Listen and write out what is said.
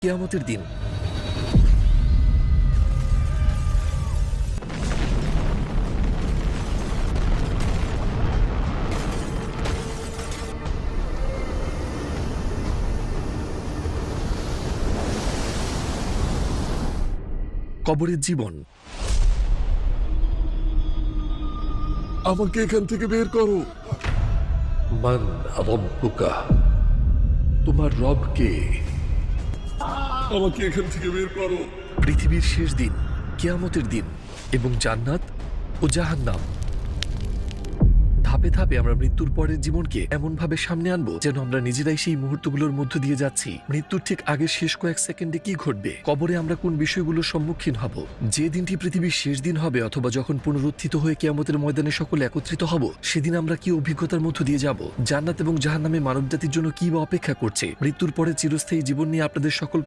কিয়ামতের দিন। কবরের জীবন। আমাকে এখান থেকে বের করো। মান রব্বুকা, তোমার রব কে? আমাকে এখান থেকে বের করো। পৃথিবীর শেষ দিন, কিয়ামতের দিন এবং জান্নাত ও জাহান্নাম। ধাপে ধাপে আমরা মৃত্যুর পরের জীবনকে এমনভাবে সামনে আনবো যেন আমরা নিজেরাই সেই মুহূর্তগুলোর মধ্য দিয়ে যাচ্ছি। মৃত্যুর ঠিক আগের শেষ কয়েক সেকেন্ডে কি ঘটবে, কবরে আমরা কোন বিষয়গুলোর সম্মুখীন হব, যে দিনটি পৃথিবীর শেষ দিন হবে অথবা যখন পুনরুত্থিত হয়ে কিয়ামতের ময়দানে সকলে একত্রিত হব, সেদিন আমরা কি অভিজ্ঞতার মধ্য দিয়ে যাব, জান্নাত এবং জাহান্নামে মানবজাতির জন্য কি বা অপেক্ষা করছে, মৃত্যুর পরে চিরস্থায়ী জীবন নিয়ে আপনাদের সকল